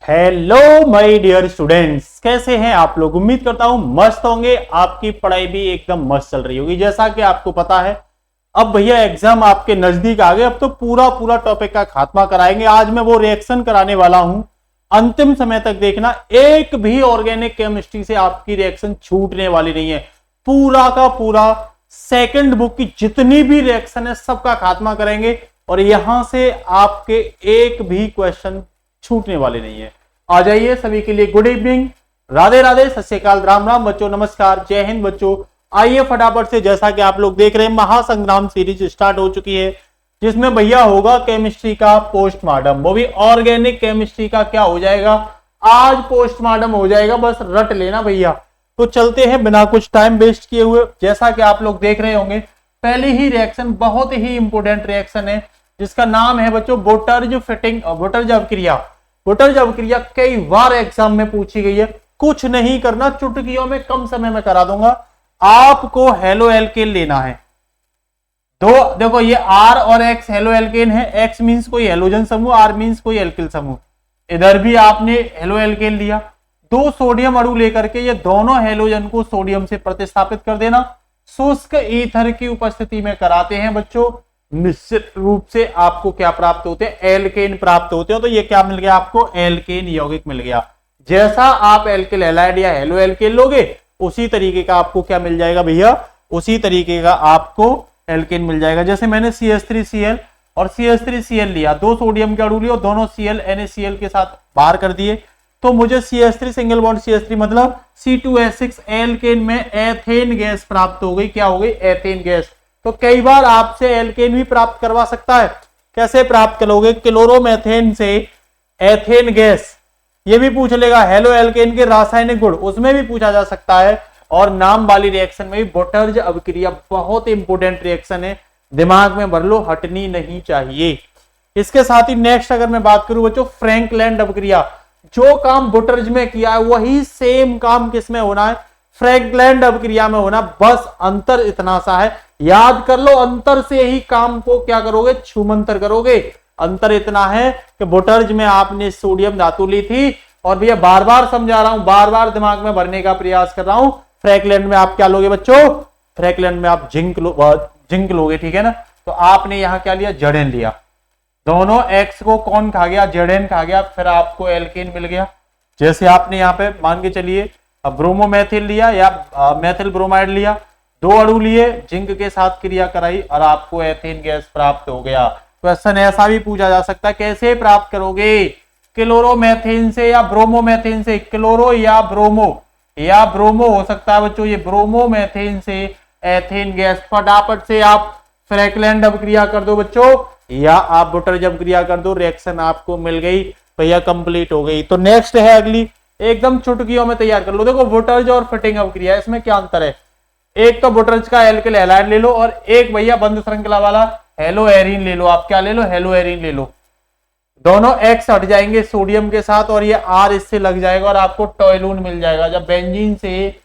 Hello my dear students, कैसे हैं आप लोग। उम्मीद करता हूं मस्त होंगे। आपकी पढ़ाई भी एकदम मस्त चल रही होगी। जैसा कि आपको पता है अब भैया एग्जाम आपके नजदीक आ गए। अब तो पूरा पूरा टॉपिक का खात्मा कराएंगे। आज मैं वो रिएक्शन कराने वाला हूं, अंतिम समय तक देखना। एक भी ऑर्गेनिक केमिस्ट्री से आपकी रिएक्शन छूटने वाली नहीं है। पूरा का पूरा सेकंड बुक की जितनी भी रिएक्शन है सबका खात्मा करेंगे और यहां से आपके एक भी क्वेश्चन छूटने वाले नहीं है। आ जाइए, सभी के लिए गुड इवनिंग, राधे राधे, सत श्री अकाल, राम राम बच्चों, नमस्कार, जय हिंद बच्चों। आइए फटाफट से, जैसा कि आप लोग देख रहे हैं महासंग्राम सीरीज स्टार्ट हो चुकी है, जिसमें भैया होगा केमिस्ट्री का पोस्टमार्टम। वो भी ऑर्गेनिक केमिस्ट्री का क्या हो जाएगा, आज पोस्टमार्टम हो जाएगा। बस रट लेना भैया। तो चलते हैं बिना कुछ टाइम वेस्ट किए हुए। जैसा कि आप लोग देख रहे होंगे पहली ही रिएक्शन बहुत ही इंपोर्टेंट रिएक्शन है, जिसका नाम है बच्चों वोटर्ज फिटिंग, वोटर्ज अवक्रिया। वोटर्ज अवक्रिया कई बार एग्जाम में पूछी गई है। कुछ नहीं करना, चुटकियों में कम समय में करा दूंगा। आपको हेलो एल्केन लेना है। दो देखो, ये आर और एक्स हेलो एल्केन है। एक्स मींस कोई हेलोजन समूह, आर मींस कोई एल्किल समूह। इधर भी आपने हेलो एल्केन लिया। दो सोडियम अणु लेकर के ये दोनों हेलोजन को सोडियम से प्रतिस्थापित कर देना। शुष्क ईथर की उपस्थिति में कराते हैं बच्चों। निश्चित रूप से आपको क्या प्राप्त होते हैं, एल्केन प्राप्त होते हैं। तो ये क्या मिल गया आपको, एल्केन यौगिक मिल गया। जैसा आप एल्किल हैलाइड या हेलो एल्केन लोगे उसी तरीके का आपको क्या मिल जाएगा भैया, उसी तरीके का आपको एल्केन मिल जाएगा। जैसे मैंने CH3Cl और CH3Cl लिया, दो सोडियम के अणु लिए, दोनों Cl NaCl के साथ बाहर कर दिए, तो मुझे CH3 सिंगल बॉन्ड CH3 मतलब C2H6 एल्केन में एथेन गैस प्राप्त हो गई। क्या हो गई, एथेन गैस। तो कई बार आपसे एल्केन भी प्राप्त करवा सकता है। कैसे प्राप्त करोगे, क्लोरोमेथेन से एथेन गैस, ये भी पूछ लेगा। हेलो एल्केन के रासायनिक गुण, उसमें भी पूछा जा सकता है। और नाम वाली रिएक्शन में भी वोटर्ज अवक्रिया बहुत इंपोर्टेंट रिएक्शन है, दिमाग में भर लो, हटनी नहीं चाहिए। इसके साथ ही नेक्स्ट अगर मैं बात करूं बच्चों, फ्रैंकलैंड अवक्रिया। जो काम वोटर्ज में किया है वही सेम काम किसमें होना है, फ्रैंकलैंड अवक्रिया में होना। बस अंतर इतना सा है, याद कर लो। अंतर से ही काम को क्या करोगे, छूमंतर करोगे। अंतर इतना है कि वोटर्ज में आपने सोडियम धातु ली थी, और भैया बार बार समझा रहा हूं, बार बार दिमाग में भरने का प्रयास कर रहा हूं। फ्रैंकलैंड में आप क्या लोगे बच्चों, फ्रैंकलैंड में आप जिंक लोगे, ठीक है ना। तो आपने यहां क्या लिया, जेडेन लिया। दोनों एक्स को कौन खा गया, जेडेन खा गया, फिर आपको एल्केन मिल गया। जैसे आपने यहाँ पे मान के चलिए ब्रोमोमेथिल लिया या मेथिल ब्रोमाइड लिया, दो अणु लिए, जिंक के साथ क्रिया कराई और आपको एथेन गैस प्राप्त हो गया। क्वेश्चन ऐसा भी पूछा जा सकता है, कैसे प्राप्त करोगे, क्लोरोमेथेन से या ब्रोमोमेथेन से। क्लोरो या ब्रोमो हो सकता है बच्चों, ये ब्रोमोमेथेन से एथेन गैस। फटाफट से आप फ्रैंकलैंड अवक्रिया कर दो बच्चों, या आप वोटर्ज अवक्रिया कर दो। रिएक्शन आपको मिल गई भैया, कंप्लीट हो गई। तो नेक्स्ट है अगली, एकदम चुटकियों में तैयार कर लो। देखो वोटर्ज और फिटिंग अवक्रिया, इसमें क्या अंतर है। एक तो वोटर्ज का एल्किल हैलाइड ले लो, और एक भैया बंद श्रृंखला वाला हेलो एरीन ले लो। आप क्या ले लो, हेलो एरीन ले लो। दोनों एक्स हट जाएंगे सोडियम के साथ, और ये आर इससे लग जाएगा और आपको टॉयलून मिल जाएगा। जब बेंजीन से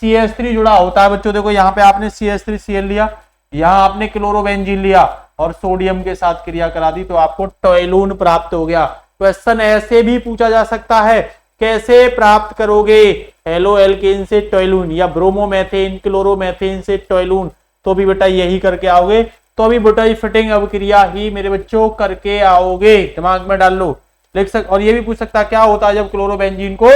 CH3 जुड़ा होता है बच्चों, देखो यहाँ पे आपने CH3Cl लिया, यहाँ आपने क्लोरोबेंजीन लिया और सोडियम के साथ क्रिया करा दी, तो आपको टॉयलून प्राप्त हो गया। क्वेश्चन ऐसे भी पूछा जा सकता है, कैसे प्राप्त करोगे हेलो एल्केन से टॉयलून, या ब्रोमोमेथेन क्लोरोमेथेन से टॉयलून, तो भी बेटा यही करके आओगे। तो भी बेटा फिटिंग अवक्रिया ही मेरे बच्चों करके आओगे, दिमाग में डाल लो। और ये भी पूछ सकता है क्या होता है जब क्लोरोबेंजीन को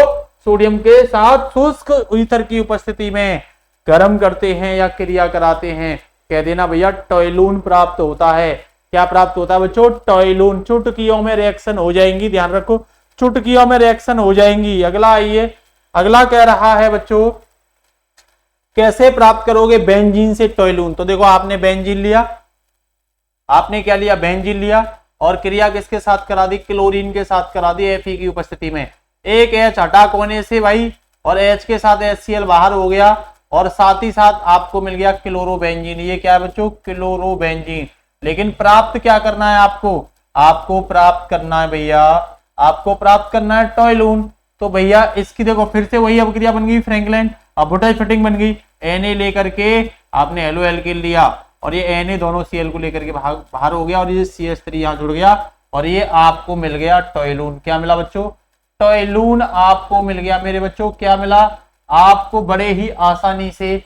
सोडियम के साथ शुष्क ईथर की उपस्थिति में गर्म करते हैं या क्रिया कराते हैं। कह देना भैया टॉयलून प्राप्त होता है। क्या प्राप्त होता है बच्चों, टॉयलून। चुटकियों में रिएक्शन हो जाएंगी, ध्यान रखो, चुटकियों में रिएक्शन हो जाएंगी। अगला आइए, अगला कह रहा है बच्चों कैसे प्राप्त करोगे बेंजीन से टॉयलून। तो देखो आपने बेंजीन लिया, आपने क्या लिया, बेंजीन लिया, और क्रिया किसके साथ करा दी, क्लोरीन के साथ करा दी Fe की उपस्थिति में। एक H हटा कोने से भाई, और H के साथ HCl बाहर हो गया, और साथ ही साथ आपको मिल गया क्लोरोबेंजीन। ये क्या है बच्चों, क्लोरोबेंजीन। लेकिन प्राप्त क्या करना है आपको प्राप्त करना है भैया, आपको प्राप्त करना है टॉयलून। तो भैया इसकी देखो फिर से वही अवक्रिया बन गई फ्रैंकलैंड, अब वोटर्ज फिटिंग बन गई। Na लेकर के आपने हेलो एल्केन लिया, और ये Na दोनों Cl को लेकर के बाहर हो गया, और ये CH3 यहाँ जुड़ गया, और ये आपको मिल गया टॉयलून। क्या मिला बच्चों, टोएलून आपको मिल गया मेरे बच्चों। क्या मिला आपको? बड़े ही आसानी से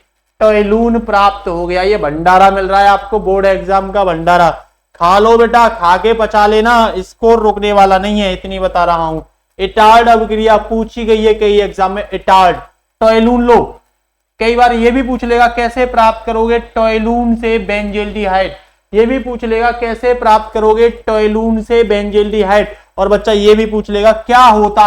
टोएलून प्राप्त हो गया। ये भंडारा मिल रहा है आपको, बोर्ड एग्जाम का भंडारा। खा लो बेटा, खा के पचा लेना, स्कोर रुकने वाला नहीं है, इतनी बता रहा हूं। इटार्ड अभिक्रिया पूछी गई है कई एग्जाम में। इटार्ड टोएलून लो। कई बार ये भी पूछ लेगा कैसे प्राप्त करोगे टोएलून से बेंजल्डिहाइड। ये भी पूछ लेगा कैसे प्राप्त करोगे टोएलून से बेंजल्डिहाइड। और बच्चा ये भी पूछ लेगा क्या होता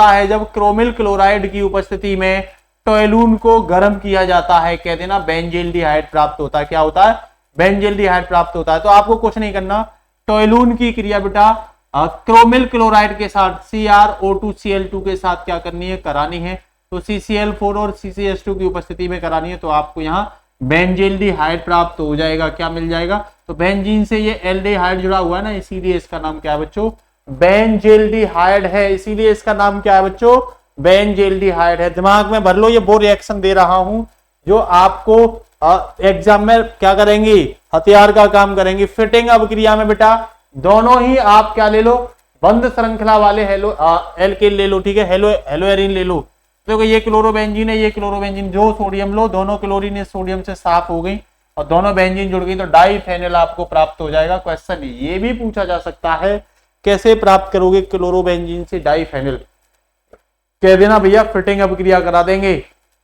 है जब क्रोमिल क्लोराइड की उपस्थिति में टोएलून को गर्म किया जाता है। कह देना बेंजल्डिहाइड प्राप्त होता है। क्या होता है? बेंजल्डिहाइड प्राप्त होता है। तो आपको कुछ नहीं करना, टोएलून की क्रिया बेटा क्रोमिल क्लोराइड के साथ CrO2Cl2 के साथ क्या करनी है? करानी है। तो CCl4 और CCH2 की उपस्थिति में करानी है। तो आपको यहाँ बेंजल्डिहाइड प्राप्त हो जाएगा। क्या मिल जाएगा? तो बेंजीन से ये एल्डिहाइड जुड़ा हुआ है ना, इसीलिए इसका नाम क्या है बच्चों? बेंजल्डिहाइड है। इसीलिए इसका नाम क्या है बच्चों? बेंजल्डिहाइड है। दिमाग में भर लो, ये वो रिएक्शन दे रहा हूं जो आपको एग्जाम में क्या करेंगी? हथियार का काम करेंगी। फिटिंग अभिक्रिया में बेटा दोनों ही आप क्या ले लो? बंद श्रृंखला वाले एल्केन ले लो, ठीक है, हेलोएरिन ले लो। देखो ये क्लोरोबेंजीन है, ये क्लोरोबेंजीन, जो सोडियम लो, दोनों क्लोरीन इस सोडियम से साफ हो गई और दोनों बेंजीन जुड़ गई, तो डाइफेनिल आपको प्राप्त हो जाएगा। क्वेश्चन ये भी पूछा जा सकता है कैसे प्राप्त करोगे क्लोरोबेंजीन से डाइफेनिल? कह देना भैया फिटिंग अभिक्रिया करा देंगे।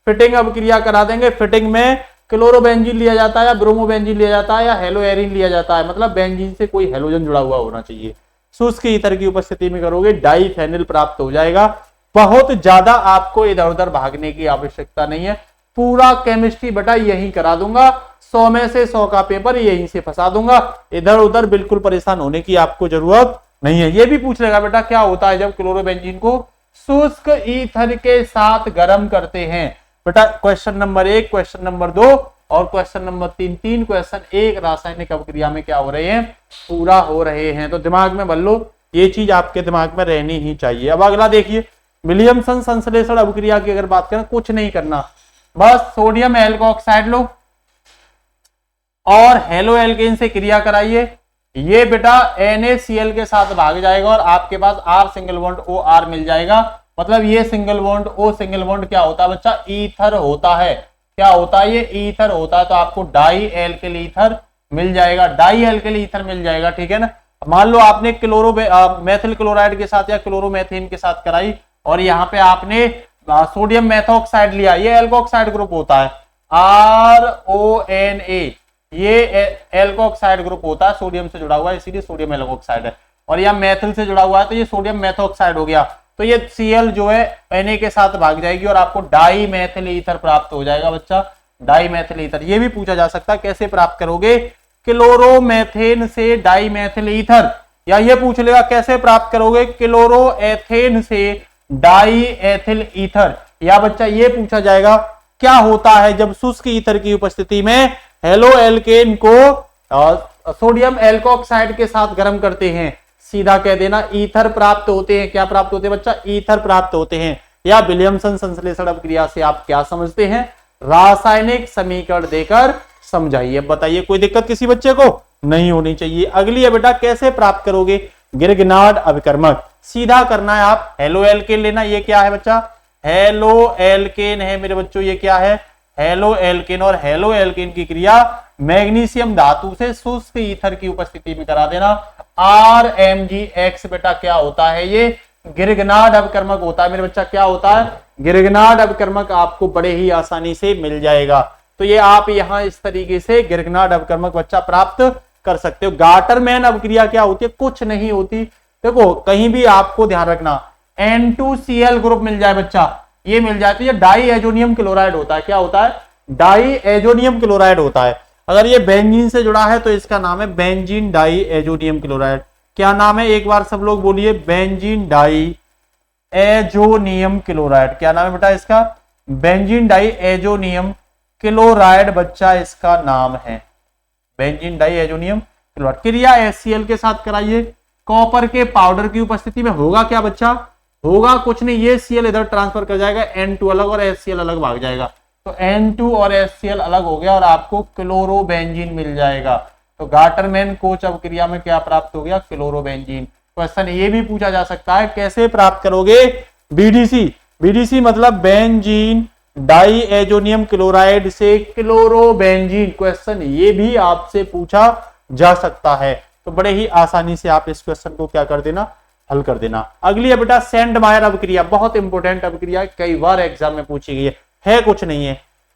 फिटिंग अभिक्रिया करा देंगे। फिटिंग में क्लोरोबेंजीन लिया जाता है या ब्रोमोबेंजीन लिया जाता है या हेलोएरिन लिया जाता है, मतलब बेंजीन से कोई हेलोजन जुड़ा हुआ होना चाहिए। शुष्क ईथर की उपस्थिति में करोगे डाइफेनिल प्राप्त हो जाएगा। बहुत ज्यादा आपको इधर उधर भागने की आवश्यकता नहीं है। पूरा केमिस्ट्री बेटा यही करा दूंगा, 100 में से 100 का पेपर यहीं से फंसा दूंगा। इधर उधर बिल्कुल परेशान होने की आपको जरूरत नहीं है। ये भी पूछ लेगा बेटा क्या होता है जब क्लोरोबेंजीन को शुष्क ईथर के साथ गर्म करते हैं। बेटा क्वेश्चन नंबर 1, क्वेश्चन नंबर 2 और क्वेश्चन नंबर 3, 3 क्वेश्चन एक रासायनिक अभिक्रिया में क्या हो रहे हैं? पूरा हो रहे हैं। तो दिमाग में भर लो, ये चीज आपके दिमाग में रहनी ही चाहिए। अब अगला देखिए, विलियमसन संश्लेषण अभिक्रिया की अगर बात करें, कुछ नहीं करना, बस सोडियम एल्कोक्साइड लो और हेलो एल्केन से क्रिया कराइए। ये बेटा NaCl के साथ भाग जाएगा और आपके पास R सिंगल बॉन्ड OR मिल जाएगा। मतलब ये single bond O single bond क्या होता है बच्चा? ईथर होता है। क्या होता है? ये ईथर होता है। तो आपको डाई एल्किल ईथर मिल जाएगा, डाई एल्किल ईथर मिल जाएगा, ठीक है ना। मान लो आपने मेथिल क्लोराइड के साथ या क्लोरोमेथेन के साथ कराई और यहाँ पे आपने सोडियम मेथोक्साइड लिया, ये एल्कोक्साइड ग्रुप होता है, RONA, ये एल्कोक्साइड ग्रुप होता है, सोडियम से जुड़ा हुआ है इसीलिए सोडियम एल्कोक्साइड है। और यह मेथिल से जुड़ा हुआ है तो ये सोडियम मेथोक्साइड हो गया। तो ये Cl जो है Na के साथ भाग जाएगी और आपको डाई मेथिल ईथर प्राप्त हो जाएगा बच्चा, डाई मेथिल ईथर। ये भी पूछा जा सकता है कैसे प्राप्त करोगे क्लोरोमेथेन से डाई मेथिल ईथर, या ये पूछ लेगा कैसे प्राप्त करोगे क्लोरोएथेन से डाई एथिल ईथर, या बच्चा ये पूछा जाएगा क्या होता है जब शुष्क ईथर की उपस्थिति में हेलो एल्केन को सोडियम एल्कोक्साइड के साथ गर्म करते हैं। सीधा कह देना ईथर प्राप्त होते हैं। क्या प्राप्त होते हैं बच्चा? ईथर प्राप्त होते हैं। या विलियमसन संश्लेषण अभिक्रिया से आप क्या समझते हैं? रासायनिक समीकरण देकर समझाइए। बताइए कोई दिक्कत किसी बच्चे को नहीं होनी चाहिए। अगली है बेटा कैसे प्राप्त करोगे गिरगनार्ड अभिकर्मक। सीधा करना है, आप हेलो एल्केन लेना। ये क्या है बच्चा? हेलो एल्केन है मेरे बच्चों। ये क्या है? Halo alkane. और हेलो एल्केन की क्रिया मैग्नीशियम धातु से शुष्क ईथर की उपस्थिति में करा देना। RMgX बेटा क्या होता है? ये गिरगनार्ड अभिकर्मक होता है मेरे बच्चा। क्या होता है? गिरगनार्ड अभिकर्मक आपको बड़े ही आसानी से मिल जाएगा। तो ये आप यहां इस तरीके से गिरगनार्ड अभिकर्मक बच्चा प्राप्त कर सकते हो। गाटरमैन अभिक्रिया क्या होती है? कुछ नहीं होती। देखो कहीं भी आपको ध्यान रखना, N2Cl ग्रुप मिल जाए बच्चा, ये मिल जाए तो ये डाई एजोनियम क्लोराइड होता है। क्या होता है? डाई एजोनियम क्लोराइड होता है। अगर ये बेंजीन से जुड़ा है तो इसका नाम है बेंजीन डाई एजोनियम क्लोराइड। क्या नाम है? एक बार सब लोग बोलिए, बेंजीन डाई एजोनियम क्लोराइड। क्या नाम है बेटा इसका? बेंजीन डाई एजोनियम क्लोराइड बच्चा इसका नाम है, बेंजीन डाई एजोनियम क्लोराइड। क्रिया HCl के साथ कराइए। कॉपर के पाउडर की उपस्थिति में होगा क्या बच्चा? होगा कुछ नहीं, ये Cl इधर ट्रांसफर कर जाएगा, N2 अलग और HCl अलग भाग जाएगा। तो N2 और HCl अलग हो गया और आपको क्लोरोबेंजीन मिल जाएगा। तो गाटरमैन कोच अभिक्रिया में क्या प्राप्त हो गया? क्लोरोबेंजीन। क्वेश्चन ये भी पूछा जा सकता है, कैसे प्राप्त करोगे बीडीसी। बीडीसी मतलब बेंजीन डाई एजोनियम क्लोराइड से क्लोरोबेंजीन, क्वेश्चन ये भी आपसे पूछा जा सकता है। तो बड़े ही आसानी से आप इस क्वेश्चन को क्या कर देना, हल कर देना। अगली है बेटा सेंडमायर अभिक्रिया, बहुत इंपॉर्टेंट अभिक्रिया, कई बार एग्जाम में पूछी गई है कुछ नहीं है।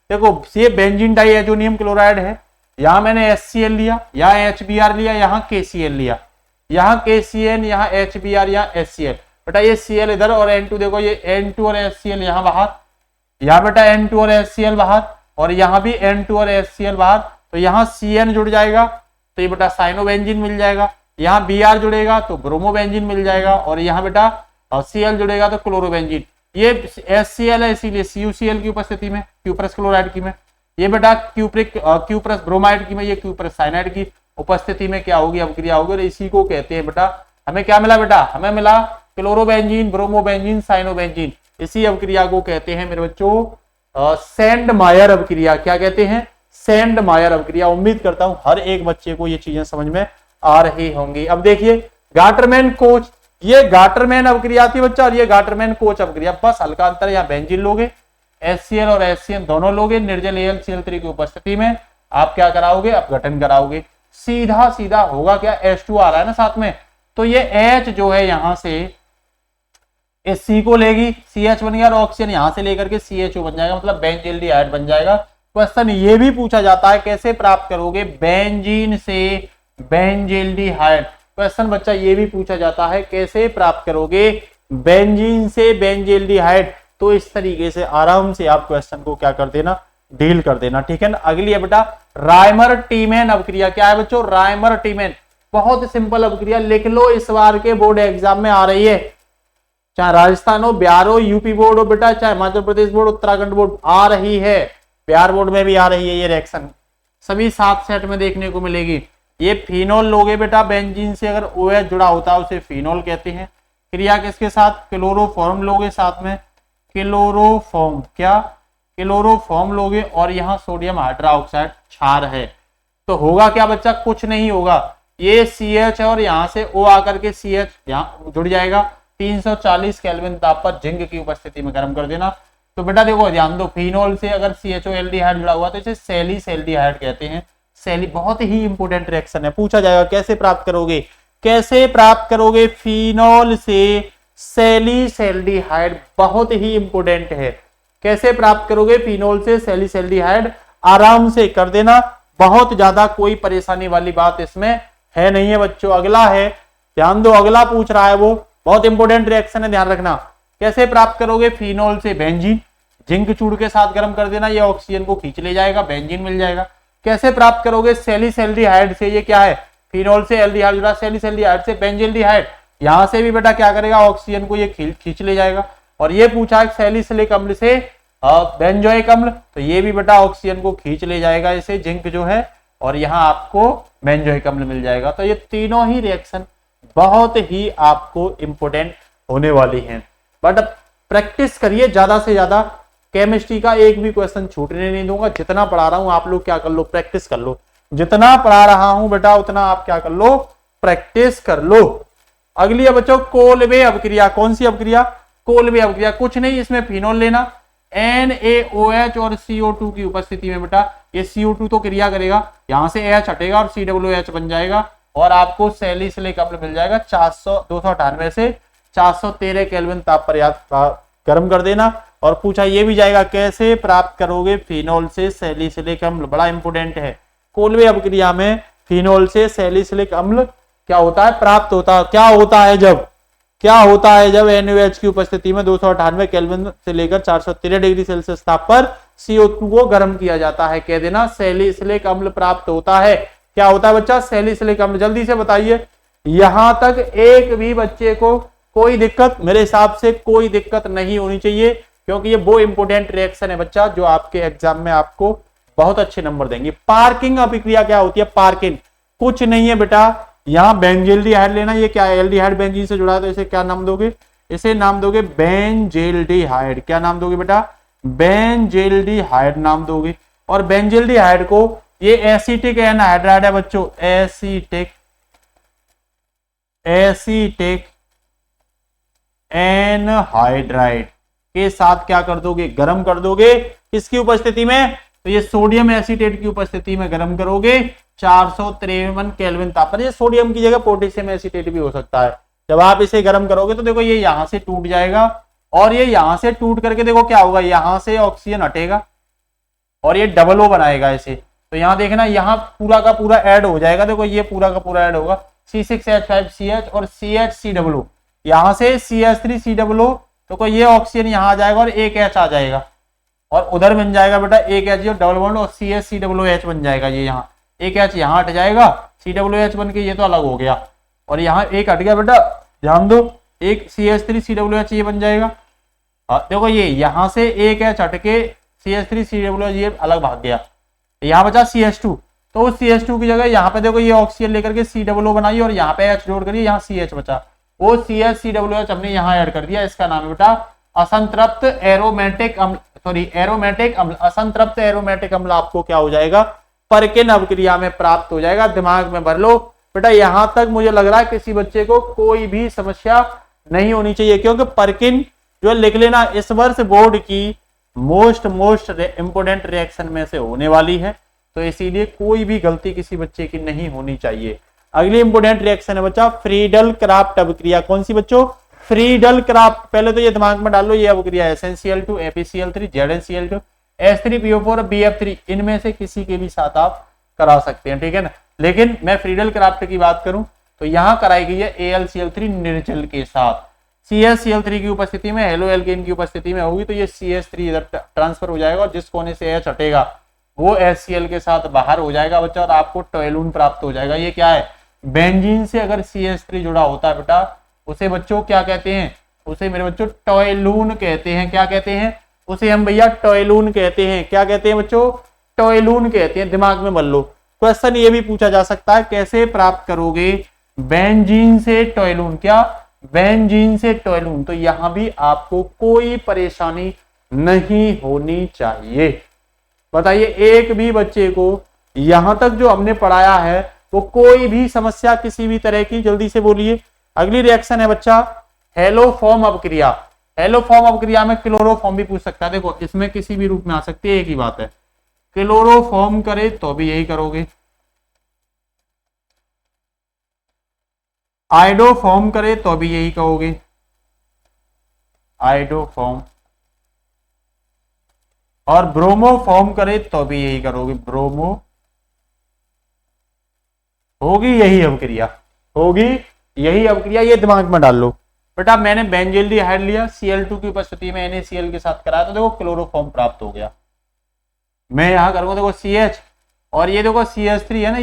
देखो ये बेंजीन डाई एजोनियम क्लोराइड है, यहां मैंने HCl लिया, यहाँ HBr लिया, यहाँ KCl लिया, यहाँ KCN, यहाँ HBr, यहाँ HCl। बेटा ये Cl इधर और N2 देखो, ये N2 और HCl यहाँ बाहर, यहाँ बेटा N2 और HCl बाहर, और यहाँ भी N2 और HCl बाहर, तो यहाँ CN जुड़ जाएगा तो ये बेटा साइनोबेंजीन मिल जाएगा, यहाँ Br जुड़ेगा तो ब्रोमोबेंजीन मिल जाएगा, और यहाँ बेटा Cl जुड़ेगा तो क्लोरोबेंजीन। ये HCl है इसीलिए CuCl की उपस्थिति में, क्यूप्रस क्लोराइड की में, ये बेटा क्यूप्रस ब्रोमाइड की में, ये क्यूप्रस साइनाइड की उपस्थिति में क्या होगी, अभिक्रिया होगी, और इसी को कहते हैं बेटा, हमें क्या मिला बेटा, हमें मिला क्लोरोबेंजीन, ब्रोमोबेंजीन, साइनोबेंजीन। इसी अभिक्रिया को कहते हैं मेरे बच्चों सेंडमायर अभिक्रिया। क्या कहते हैं, सेंडमायर अभिक्रिया। उम्मीद करता हूं हर एक बच्चे को ये चीजें समझ में आ रही होंगी। अब देखिए गाटरमैन कोच, ये गाटरमैन अभिक्रिया थी बच्चा, और ये गाटरमैन कोच अभिक्रिया, बस हल्का अंतर, यहाँ बेंजीन लोगे, HCl और HCN दोनों लोगे, निर्जल AlCl3 की उपस्थिति में आप क्या कराओगे, अपघटन कराओगे। सीधा सीधा होगा क्या, H2 आ रहा है ना साथ में, तो ये H जो है यहां से इस C को लेगी, CH बन गया, और ऑक्सीजन यहां से लेकर के CHO बन जाएगा, मतलब बेंजील्डिहाइड बन जाएगा। क्वेश्चन ये भी पूछा जाता है, कैसे प्राप्त करोगे बेंजीन से बेंजील्डिहाइड। क्वेश्चन बच्चा ये भी पूछा जाता है, कैसे प्राप्त करोगे बेंजीन से बेंजील्डिहाइड। तो इस तरीके से आराम से आप क्वेश्चन को क्या कर देना, डील कर देना, ठीक है ना। अगली है बेटा रायमर टीमैन अभिक्रिया। क्या है बच्चों, रायमर टीमैन, बहुत सिंपल अभिक्रिया, लिख लो, इस बार के बोर्ड एग्जाम में आ रही है, चाहे राजस्थान हो, बिहार हो, यूपी बोर्ड हो बेटा, चाहे हिमाचल प्रदेश बोर्ड, उत्तराखंड बोर्ड, आ रही है, बिहार बोर्ड में भी आ रही है ये रिएक्शन, सभी 7 सेट में देखने को मिलेगी। ये फिनोल लोगे बेटा, बेंजीन से अगर OH जुड़ा होता है उसे फिनोल कहते हैं। क्रिया किसके साथ, क्लोरोफॉर्म लोगे साथ में, क्लोरोफॉर्म, क्या क्लोरोफॉर्म लोगे, और यहाँ सोडियम हाइड्रोक्साइड क्षार है, तो होगा क्या बच्चा, कुछ नहीं होगा, ये CH है और यहाँ से O आकर के CH यहाँ जुड़ जाएगा। 340 केल्विन ताप पर जिंक की उपस्थिति में गर्म कर देना। तो बेटा देखो ध्यान दो, फिनोल से अगर CHO एल्डिहाइड जुड़ा हुआ तो इसे सैलिसल्डिहाइड कहते हैं। सैली बहुत ही इंपोर्टेंट रिएक्शन है, पूछा जाएगा कैसे प्राप्त करोगे, कैसे प्राप्त करोगे फिनोल से सैलिसल्डिहाइड, बहुत ही इंपोर्टेंट है, कैसे प्राप्त करोगे फिनोल से सैलिसल्डिहाइड, आराम से कर देना, बहुत ज्यादा कोई परेशानी वाली बात इसमें है नहीं है बच्चों। अगला है, ध्यान दो, अगला पूछ रहा है वो बहुत इंपोर्टेंट रिएक्शन है, ध्यान रखना, कैसे प्राप्त करोगे फिनोल से बेंजीन, जिंक चूड़ के साथ गर्म कर देना, ये ऑक्सीजन को खींच ले जाएगा, बेंजीन मिल जाएगा। कैसे प्राप्त करोगे सैलिसल्डिहाइड से, ये क्या है, फिनोल से एल्डिहाइड जुड़ा, सैलिसल्डिहाइड से बेंजील्डिहाइड, यहां से भी बेटा क्या करेगा, ऑक्सीजन को ये खींच ले जाएगा। और ये पूछा है सैलिसिलिक अम्ल से बेंजोइक अम्ल, तो ये भी बेटा ऑक्सीजन को खींच ले जाएगा इसे, जिंक जो है, और यहाँ आपको बेंजोइक अम्ल मिल जाएगा। तो ये तीनों ही रिएक्शन बहुत ही आपको इंपोर्टेंट होने वाली हैं, बट प्रैक्टिस करिए ज्यादा से ज्यादा, केमिस्ट्री का एक भी क्वेश्चन छूटने नहीं दूंगा, जितना पढ़ा रहा हूं आप लोग क्या कर लो, प्रैक्टिस कर लो, जितना पढ़ा रहा हूं बेटा उतना आप क्या कर लो, प्रैक्टिस कर लो। अगली है बच्चों कोलबे अभिक्रिया, कौन सी अभिक्रिया, कोलबे अभिक्रिया, कुछ नहीं, इसमें फिनोल लेना, NaOH और CO2 की उपस्थिति में बेटा, ये CO2 तो क्रिया करेगा, यहां से H हटेगा और COOH बन जाएगा, और आपको सैलिसिलिक अम्ल मिल जाएगा। 298 से 413 केल्विन ताप पर गर्म कर देना। और पूछा ये भी जाएगा कैसे प्राप्त करोगे फिनोल से सैलिसिलिक अम्ल, बड़ा इंपोर्टेंट है। कोलबे अभिक्रिया में फिनोल से सैलिसिलिक अम्ल क्या होता है, प्राप्त होता है, क्या होता है जब NaOH की उपस्थिति में 298 केल्विन से लेकर 413 डिग्री सेल्सियस ताप पर CO2 को गर्म किया जाता है, कह देना सैलिसिलिक अम्ल प्राप्त होता है। क्या होता है बच्चा, सैलिसिलिक अम्ल, जल्दी से बताइए। यहां तक एक भी बच्चे को कोई दिक्कत, मेरे हिसाब से कोई दिक्कत नहीं होनी चाहिए, क्योंकि ये वो इंपोर्टेंट रिएक्शन है बच्चा जो आपके एग्जाम में आपको बहुत अच्छे नंबर देंगे। पार्किंग अभिक्रिया क्या होती है, पार्किंग कुछ नहीं है बेटा, यहाँ बेंजील्डिहाइड लेना, ये क्या है, एल्डिहाइड बेंजीन से जुड़ा है, तो इसे क्या नाम दोगे, इसे नाम दोगे बेंजील्डिहाइड। क्या नाम दोगे बेटा, बेंजील्डिहाइड नाम दोगे। और बेंजील्डिहाइड को ये एसिटिक एनहाइड्राइड है बच्चों, एसिटिक एसीटिक एनहाइड्राइड के साथ क्या कर दोगे, गर्म कर दोगे। किसकी उपस्थिति में, तो ये सोडियम एसीटेट की उपस्थिति में गर्म करोगे 453 केल्विन तापमान। ये सोडियम की जगह पोटेशियम एसीटेट भी हो सकता है। जब आप इसे गर्म करोगे तो देखो ये यहां से टूट जाएगा और ये यहां से टूट करके देखो क्या होगा, यहां से ऑक्सीजन हटेगा और ये डबल O बनाएगा इसे। तो यहां देखना, यहाँ पूरा का पूरा ऐड हो जाएगा। देखो ये पूरा का पूरा ऐड होगा C6H5CH और CHCOO, यहां से CH3COO। तो कोई ये ऑक्सीजन यहाँ आ जाएगा और एक H आ जाएगा और उधर बन जाएगा बेटा एक H और डबल बॉन्ड और CHCOOH बन जाएगा। ये यहाँ एक H यहाँ हट जाएगा, COOH बन के ये तो अलग हो गया और यहाँ एक हट गया बेटा, ध्यान दो, एक CH3COOH ये बन जाएगा। देखो ये यहाँ से एक H हट के CH3COOH ये अलग भाग गया, यहाँ बचा CH2। तो उस CH2 की जगह यहाँ पे देखो ये ऑक्सीजन लेकर के COO बनाई और यहाँ पे H जोड़ करिए, यहाँ CH बचा, वो CHCOOH हमने यहाँ ऐड कर दिया। इसका नाम है बेटा असंतृप्त एरोमेटिक अम्ल, सॉरी एरोमेटिक अम्ल। असंतृप्त एरोमेटिक अम्ल आपको क्या हो जाएगा, परकिन अभिक्रिया में प्राप्त हो जाएगा। दिमाग में भर लो बेटा, यहां तक मुझे लग रहा है किसी बच्चे को कोई भी समस्या नहीं होनी चाहिए, क्योंकि परकिन जो लिख लेना इस वर्ष बोर्ड की मोस्ट इंपोर्टेंट रिएक्शन में से होने वाली है, तो इसीलिए कोई भी गलती किसी बच्चे की नहीं होनी चाहिए। अगली इंपोर्टेंट रिएक्शन है बच्चा फ्रीडल क्राफ्ट अभिक्रिया। कौन सी बच्चों, फ्रीडल क्राफ्ट। पहले तो ये दिमाग में डालो, ये अभिक्रिया SnCl2 ApCl3 ZnCl2 H3PO4 BF3 इनमें से किसी के भी साथ आप करा सकते हैं, ठीक है ना। लेकिन मैं फ्रीडल क्राफ्ट की बात करूं तो यहां कराई गई है AlCl3 निर्जल के साथ। CHCl3 की उपस्थिति में, हेलो एल्केन की उपस्थिति में होगी तो ये CH3 इधर ट्रांसफर हो जाएगा और जिस कोने से H हटेगा वो HCl के साथ बाहर हो जाएगा बच्चा और आपको टोएलून प्राप्त हो जाएगा। ये क्या है, बेंजीन से अगर CH3 जुड़ा होता है बेटा उसे बच्चों क्या कहते हैं, उसे मेरे बच्चों टोएलून कहते हैं। क्या कहते हैं उसे हम भैया, टोएलून कहते हैं। क्या कहते हैं बच्चों, टोएलून कहते हैं। दिमाग में भर लो। क्वेश्चन ये भी पूछा जा सकता है कैसे प्राप्त करोगे बेंजीन से टोएलून, क्या बेंजीन से टोएलून। तो यहां भी आपको कोई परेशानी नहीं होनी चाहिए। बताइए एक भी बच्चे को यहां तक जो हमने पढ़ाया है वो कोई भी समस्या किसी भी तरह की, जल्दी से बोलिए। अगली रिएक्शन है बच्चा हेलोफॉर्म अभिक्रिया। हेलोफॉर्म अभिक्रिया में क्लोरोफॉर्म भी पूछ सकता है। देखो इसमें किसी भी रूप में आ सकती है, एक ही बात है, क्लोरोफॉर्म करे तो भी यही करोगे, आइडोफॉर्म करे तो भी यही कहोगे, आइडोफॉर्म, और ब्रोमोफॉर्म करे तो भी यही करोगे, ब्रोमो। होगी यही अभिक्रिया, होगी यही अभिक्रिया। ये दिमाग में डाल लो बेटा। मैंने बेंजल्डिहाइड लिया, Cl2 की उपस्थिति में NaCl के साथ कराया तो देखो क्लोरोफॉर्म प्राप्त हो गया। मैं यहां करूंगा देखो CH और ये देखो CH3 है ना,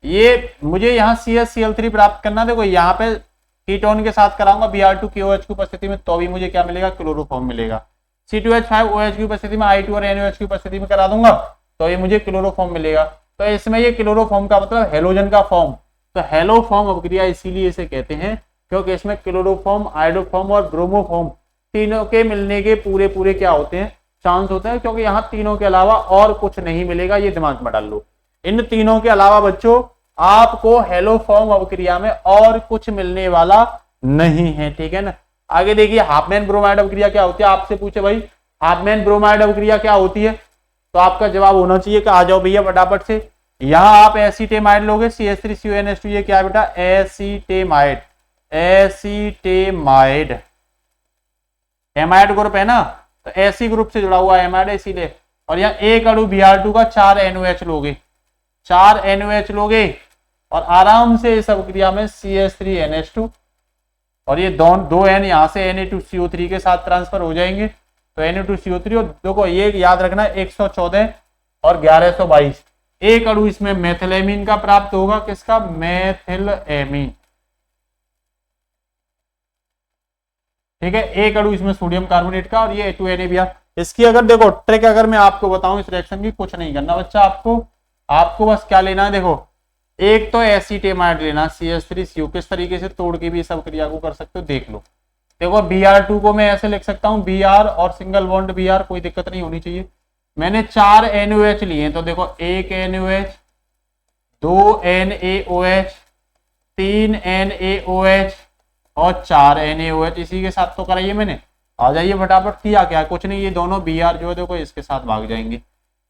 ये मुझे यहाँ CHCl3 प्राप्त करना। देखो यहाँ पे कीटोन के साथ कराऊंगा Br2KOH की उपस्थिति में तो भी मुझे क्या मिलेगा, क्लोरोफॉर्म मिलेगा। C2H5OH की उपस्थिति में I2 और NOH की उपस्थिति में करा दूंगा तो ये मुझे क्लोरोफॉर्म मिलेगा। तो इसमें ये क्लोरोफॉर्म का मतलब हेलोजन का फॉर्म, तो हेलोफॉर्म अभिक्रिया इसीलिए इसे कहते हैं क्योंकि इसमें क्लोरोफॉर्म, आइडोफॉर्म और ब्रोमोफॉर्म तीनों के मिलने के पूरे क्या होते हैं, चांस होते हैं, क्योंकि यहाँ तीनों के अलावा और कुछ नहीं मिलेगा। ये दिमाग में डाल लो, इन तीनों के अलावा बच्चों आपको हेलोफॉर्म अभिक्रिया में और कुछ मिलने वाला नहीं है, ठीक है ना। आगे देखिए हाफमैन ब्रोमाइड अभिक्रिया क्या होती है। आपसे पूछे भाई हाफमैन ब्रोमाइड अभिक्रिया क्या होती है तो आपका जवाब होना चाहिए कि आ जाओ भैया फटाफट से। यहां आप एसीटेमाइड लोगे CH3CONH2, ये क्या है बेटा, एसीटेमाइड, एसीटेमाइड एमाइड ग्रुप है ना, तो एसी ग्रुप से जुड़ा हुआ एमाइड है इसीलिए। और यहाँ एक अणु Br2 का 4 NOH लोगे, 4 NOH लोगे और आराम से इस अभिक्रिया में CH3NH2 और ये दो N यहाँ से Na2CO3 के साथ ट्रांसफर हो जाएंगे तो Na2CO3। और देखो ये याद रखना 114 और 1122 एक अणु इसमें मेथिलेमीन का प्राप्त होगा। किसका, मेथिलेमीन, ठीक है। एक अणु इसमें सोडियम कार्बोनेट का और ये H2Na। इसकी अगर देखो ट्रिक अगर मैं आपको बताऊं इस रिएक्शन की, कुछ नहीं करना बच्चा, आपको बस क्या लेना है, देखो एक तो एसीटेमाइड लेना CH3CO, किस तरीके से तोड़ के भी इस अभिक्रिया को कर सकते हो देख लो। देखो Br2 को मैं ऐसे लिख सकता हूं Br और सिंगल बॉन्ड Br, कोई दिक्कत नहीं होनी चाहिए। मैंने 4 NOH लिए तो देखो एक NOH, 2 NaOH, 3 NaOH और 4 NaOH इसी के साथ तो कराइए मैंने। आ जाइए फटाफट, किया क्या, कुछ नहीं, ये दोनों Br जो है देखो इसके साथ भाग जाएंगे,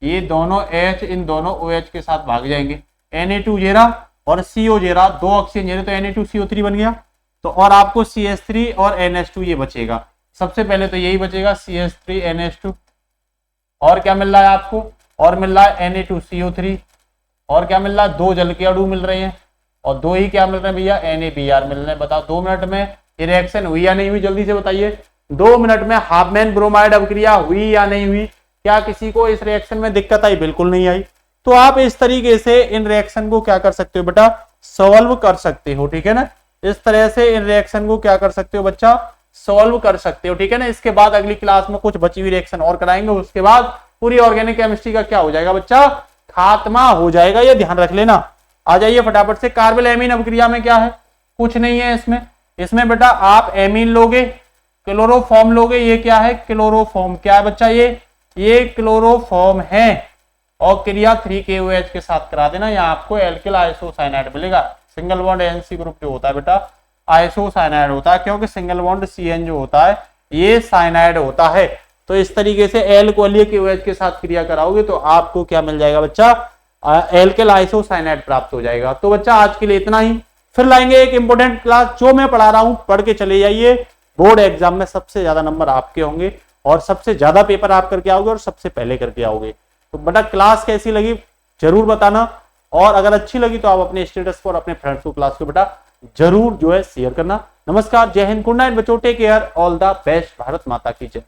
ये दोनों H इन दोनों OH के साथ भाग जाएंगे, Na2 जेरा और CO जेरा, 2 ऑक्सीजन जेरे तो Na2CO3 बन गया। तो और आपको CH3 और NH2 ये बचेगा। सबसे पहले तो यही बचेगा CH3 NH2, और क्या मिल रहा है आपको, और मिल रहा है Na2CO3, और क्या मिल रहा है, 2 जल के अणु मिल रहे हैं, और 2 ही क्या मिल रहे हैं भैया, NaBr मिल रहे हैं। बताओ 2 मिनट में ये रिएक्शन हुई या नहीं हुई, जल्दी से बताइए। 2 मिनट में हाफमैन ब्रोमाइड अभिक्रिया हुई या नहीं हुई? क्या किसी को इस रिएक्शन में दिक्कत आई? बिल्कुल नहीं आई। तो आप इस तरीके से इन रिएक्शन को क्या कर सकते हो बेटा, सॉल्व कर सकते हो, ठीक है ना। इस तरह से इन रिएक्शन को क्या कर सकते हो बच्चा, सॉल्व कर सकते हो, ठीक है ना। इसके बाद अगली क्लास में कुछ बची हुई रिएक्शन और कराएंगे, उसके बाद पूरी ऑर्गेनिक केमिस्ट्री का क्या हो जाएगा बच्चा, खात्मा हो जाएगा, ये ध्यान रख लेना। आ जाइए फटाफट से। कार्बन एमीन अभिक्रिया में क्या है, कुछ नहीं है इसमें। इसमें बेटा आप एमीन लोगे, क्लोरोफॉर्म लोगे, ये क्या है, क्लोरोफॉर्म। क्या है बच्चा, ये क्लोरोफॉर्म है, और क्रिया 3KOH के साथ करा देना, यहाँ आपको एल्किल आइसोसाइनाइड मिलेगा। सिंगल बॉन्ड NC ग्रुप जो होता है बेटा आइसोसाइनाइड होता है, क्योंकि सिंगल बॉन्ड CN जो होता है ये साइनाइड होता है। तो इस तरीके से KOH के साथ क्रिया कराओगे तो आपको क्या मिल जाएगा बच्चा, एल्किल आइसोसाइनाइड प्राप्त हो जाएगा। तो बच्चा आज के लिए इतना ही, फिर लाएंगे एक इंपॉर्टेंट क्लास, जो मैं पढ़ा रहा हूं पढ़ के चले जाइए। बोर्ड एग्जाम में सबसे ज्यादा नंबर आपके होंगे, और सबसे ज्यादा पेपर आप करके आओगे, और सबसे पहले करके आओगे। तो बेटा क्लास कैसी लगी जरूर बताना, और अगर अच्छी लगी तो आप अपने स्टेटस पर अपने फ्रेंड्स को क्लास को बेटा जरूर जो है शेयर करना। नमस्कार, जय हिंद, गुड नाइट बच्चों, take care, all the best, Bharat Mata की जय।